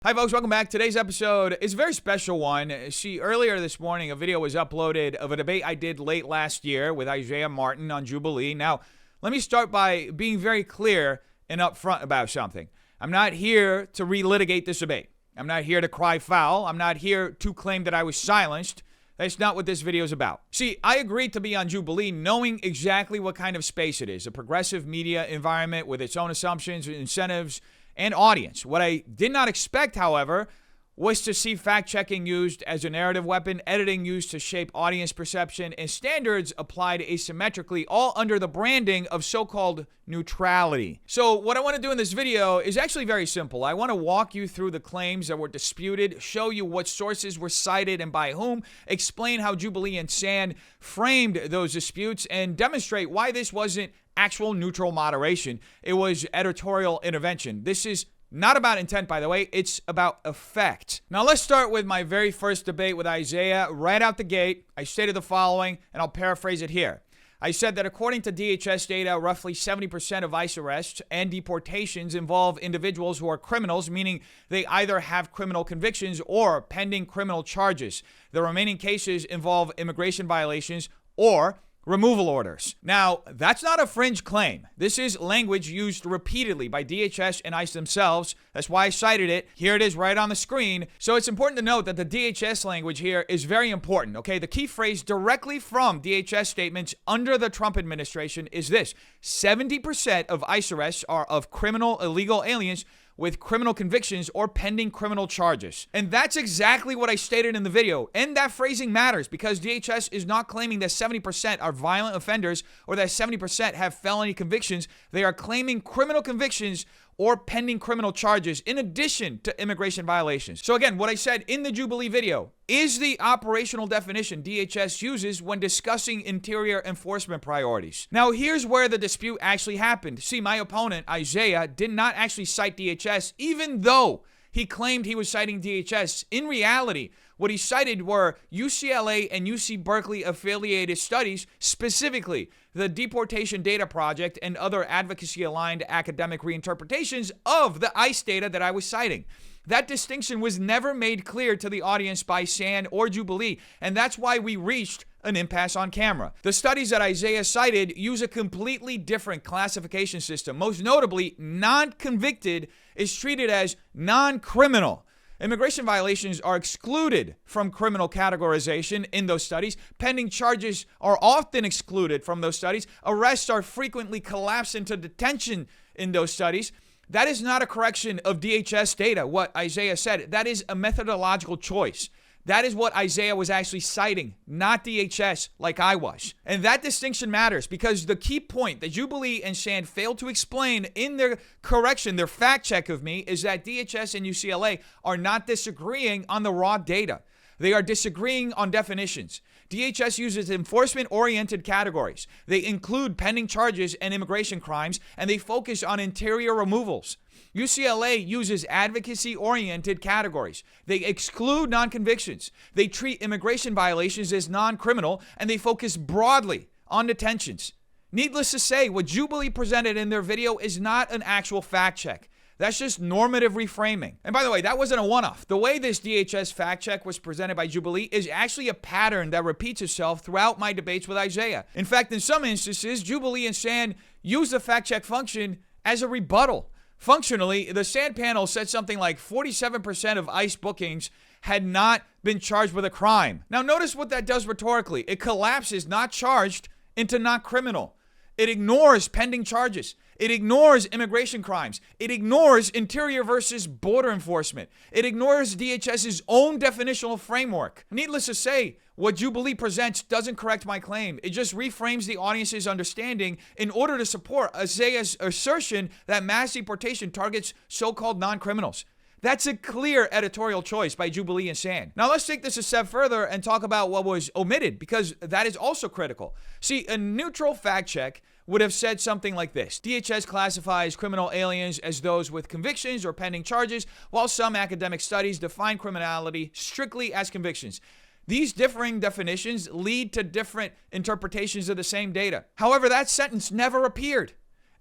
Hi folks, welcome back. Today's episode is a very special one. See, earlier this morning, a video was uploaded of a debate I did late last year with Isaiah Martin on Jubilee. Now, let me start by being very clear and upfront about something. I'm not here to relitigate this debate. I'm not here to cry foul. I'm not here to claim that I was silenced. That's not what this video is about. See, I agreed to be on Jubilee knowing exactly what kind of space it is, a progressive media environment with its own assumptions, incentives, and audience. What I did not expect, however, was to see fact-checking used as a narrative weapon, editing used to shape audience perception, and standards applied asymmetrically, all under the branding of so-called neutrality. So what I want to do in this video is actually very simple. I want to walk you through the claims that were disputed, show you what sources were cited and by whom, explain how Jubilee and Sand framed those disputes, and demonstrate why this wasn't actual neutral moderation. It was editorial intervention. This is not about intent, by the way. It's about effect. Now, let's start with my very first debate with Isaiah. Right out the gate, I stated the following, and I'll paraphrase it here. I said that according to DHS data, roughly 70% of ICE arrests and deportations involve individuals who are criminals, meaning they either have criminal convictions or pending criminal charges. The remaining cases involve immigration violations or removal orders. Now, that's not a fringe claim. This is language used repeatedly by DHS and ICE themselves. That's why I cited it. Here it is right on the screen. So it's important to note that the DHS language here is very important, okay? The key phrase directly from DHS statements under the Trump administration is this: 70% of ICE arrests are of criminal illegal aliens with criminal convictions or pending criminal charges. And that's exactly what I stated in the video. And that phrasing matters because DHS is not claiming that 70% are violent offenders or that 70% have felony convictions. They are claiming criminal convictions or pending criminal charges in addition to immigration violations. So again, what I said in the Jubilee video is the operational definition DHS uses when discussing interior enforcement priorities. Now, here's where the dispute actually happened. See, my opponent, Isaiah, did not actually cite DHS, even though he claimed he was citing DHS. In reality, what he cited were UCLA and UC Berkeley affiliated studies, specifically the Deportation Data Project and other advocacy-aligned academic reinterpretations of the ICE data that I was citing. That distinction was never made clear to the audience by Sand or Jubilee, and that's why we reached an impasse on camera. The studies that Isaiah cited use a completely different classification system. Most notably, non-convicted is treated as non-criminal. Immigration violations are excluded from criminal categorization in those studies. Pending charges are often excluded from those studies. Arrests are frequently collapsed into detention in those studies. That is not a correction of DHS data, what Isaiah said. That is a methodological choice. That is what Isaiah was actually citing, not DHS like I was. And that distinction matters because the key point that Jubilee and Sand failed to explain in their correction, their fact check of me, is that DHS and UCLA are not disagreeing on the raw data. They are disagreeing on definitions. DHS uses enforcement-oriented categories. They include pending charges and immigration crimes, and they focus on interior removals. UCLA uses advocacy-oriented categories. They exclude non-convictions. They treat immigration violations as non-criminal, and they focus broadly on detentions. Needless to say, what Jubilee presented in their video is not an actual fact check. That's just normative reframing. And by the way, that wasn't a one-off. The way this DHS fact check was presented by Jubilee is actually a pattern that repeats itself throughout my debates with Isaiah. In fact, in some instances, Jubilee and Sand use the fact check function as a rebuttal. Functionally, the Sand panel said something like 47% of ICE bookings had not been charged with a crime. Now, notice what that does rhetorically. It collapses not charged into not criminal. It ignores pending charges. It ignores immigration crimes. It ignores interior versus border enforcement. It ignores DHS's own definitional framework. Needless to say, what Jubilee presents doesn't correct my claim. It just reframes the audience's understanding in order to support Isaiah's assertion that mass deportation targets so-called non-criminals. That's a clear editorial choice by Jubilee and Sand. Now let's take this a step further and talk about what was omitted, because that is also critical. See, a neutral fact check would have said something like this: DHS classifies criminal aliens as those with convictions or pending charges, while some academic studies define criminality strictly as convictions. These differing definitions lead to different interpretations of the same data. However, that sentence never appeared.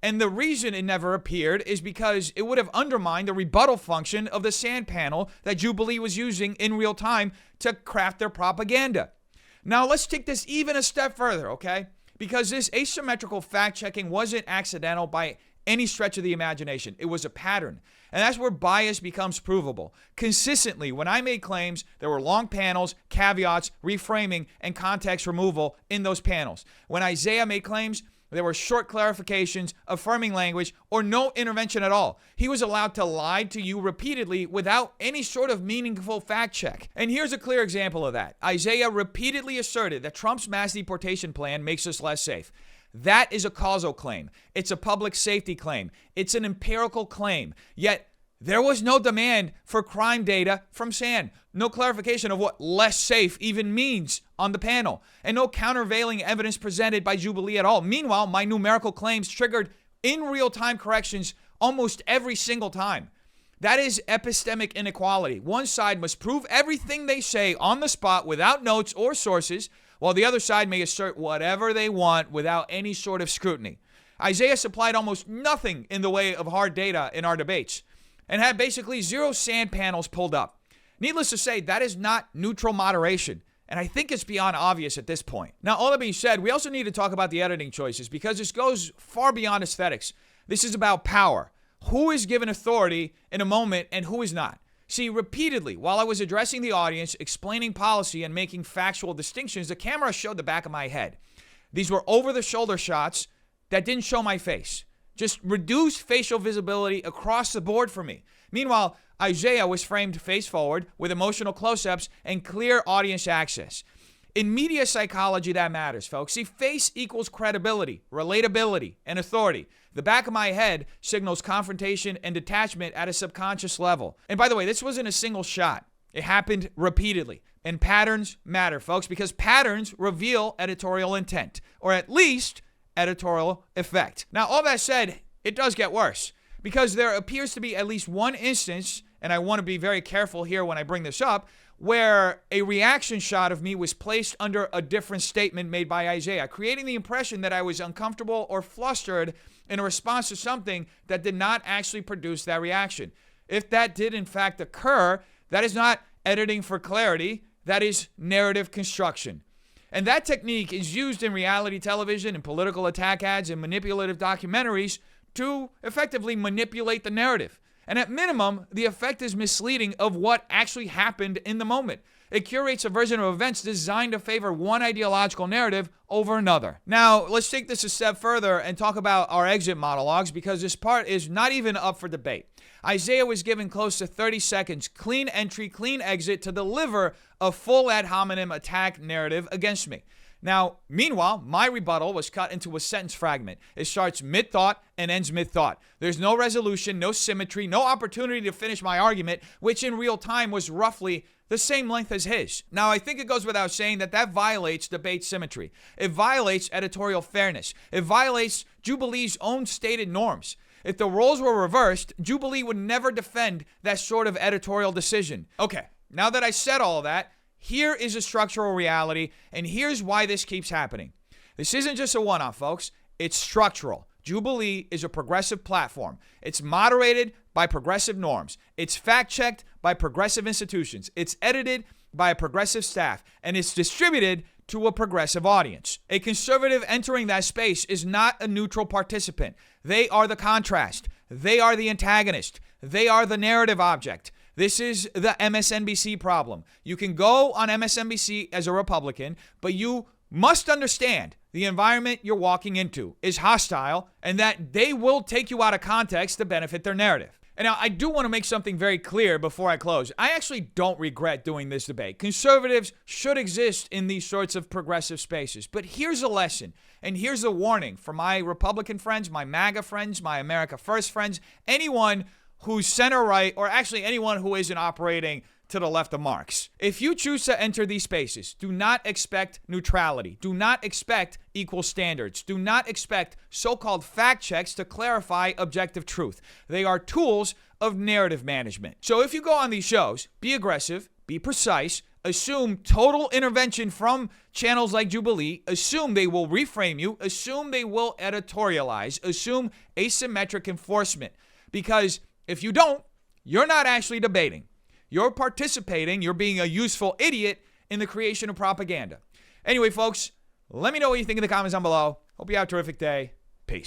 And the reason it never appeared is because it would have undermined the rebuttal function of the sand panel that Jubilee was using in real time to craft their propaganda. Now, let's take this even a step further, okay? Because this asymmetrical fact-checking wasn't accidental by any stretch of the imagination. It was a pattern. And that's where bias becomes provable. Consistently, when I made claims, there were long panels, caveats, reframing, and context removal in those panels. When Isaiah made claims, there were short clarifications, affirming language, or no intervention at all. He was allowed to lie to you repeatedly without any sort of meaningful fact check. And here's a clear example of that. Isaiah repeatedly asserted that Trump's mass deportation plan makes us less safe. That is a causal claim. It's a public safety claim. It's an empirical claim. Yet, there was no demand for crime data from SAN. No clarification of what less safe even means on the panel. And no countervailing evidence presented by Jubilee at all. Meanwhile, my numerical claims triggered in real-time corrections almost every single time. That is epistemic inequality. One side must prove everything they say on the spot without notes or sources, while the other side may assert whatever they want without any sort of scrutiny. Isaiah supplied almost nothing in the way of hard data in our debates, and had basically zero sand panels pulled up. Needless to say, that is not neutral moderation, and I think it's beyond obvious at this point. Now, all that being said, we also need to talk about the editing choices, because this goes far beyond aesthetics. This is about power. Who is given authority in a moment and who is not? See, repeatedly, while I was addressing the audience, explaining policy, and making factual distinctions, the camera showed the back of my head. These were over-the-shoulder shots that didn't show my face. Just reduced facial visibility across the board for me. Meanwhile, Isaiah was framed face forward with emotional close-ups and clear audience access. In media psychology, that matters, folks. See, face equals credibility, relatability, and authority. The back of my head signals confrontation and detachment at a subconscious level. And by the way, this wasn't a single shot. It happened repeatedly. And patterns matter, folks, because patterns reveal editorial intent, or at least editorial effect. Now, all that said, it does get worse, because there appears to be at least one instance, and I want to be very careful here when I bring this up, where a reaction shot of me was placed under a different statement made by Isaiah, creating the impression that I was uncomfortable or flustered in a response to something that did not actually produce that reaction. If that did in fact occur, that is not editing for clarity, that is narrative construction. And that technique is used in reality television and political attack ads and manipulative documentaries to effectively manipulate the narrative. And at minimum, the effect is misleading of what actually happened in the moment. It curates a version of events designed to favor one ideological narrative over another. Now, let's take this a step further and talk about our exit monologues, because this part is not even up for debate. Isaiah was given close to 30 seconds, clean entry, clean exit, to deliver a full ad hominem attack narrative against me. Now, meanwhile, my rebuttal was cut into a sentence fragment. It starts mid-thought and ends mid-thought. There's no resolution, no symmetry, no opportunity to finish my argument, which in real time was roughly the same length as his. Now, I think it goes without saying that that violates debate symmetry. It violates editorial fairness. It violates Jubilee's own stated norms. If the roles were reversed, Jubilee would never defend that sort of editorial decision. Okay, now that I said all that, here is a structural reality, and here's why this keeps happening. This isn't just a one-off, folks. It's structural. Jubilee is a progressive platform. It's moderated by progressive norms. It's fact-checked by progressive institutions. It's edited by a progressive staff, and it's distributed to a progressive audience. A conservative entering that space is not a neutral participant. They are the contrast. They are the antagonist. They are the narrative object. This is the MSNBC problem. You can go on MSNBC as a Republican, but you must understand the environment you're walking into is hostile and that they will take you out of context to benefit their narrative. And now, I do want to make something very clear before I close. I actually don't regret doing this debate. Conservatives should exist in these sorts of progressive spaces. But here's a lesson, and here's a warning for my Republican friends, my MAGA friends, my America First friends, anyone who's center-right, or actually anyone who isn't operating to the left of Marx. If you choose to enter these spaces, do not expect neutrality. Do not expect equal standards. Do not expect so-called fact checks to clarify objective truth. They are tools of narrative management. So if you go on these shows, be aggressive, be precise, assume total intervention from channels like Jubilee, assume they will reframe you, assume they will editorialize, assume asymmetric enforcement. Because if you don't, you're not actually debating. You're participating, you're being a useful idiot in the creation of propaganda. Anyway, folks, let me know what you think in the comments down below. Hope you have a terrific day.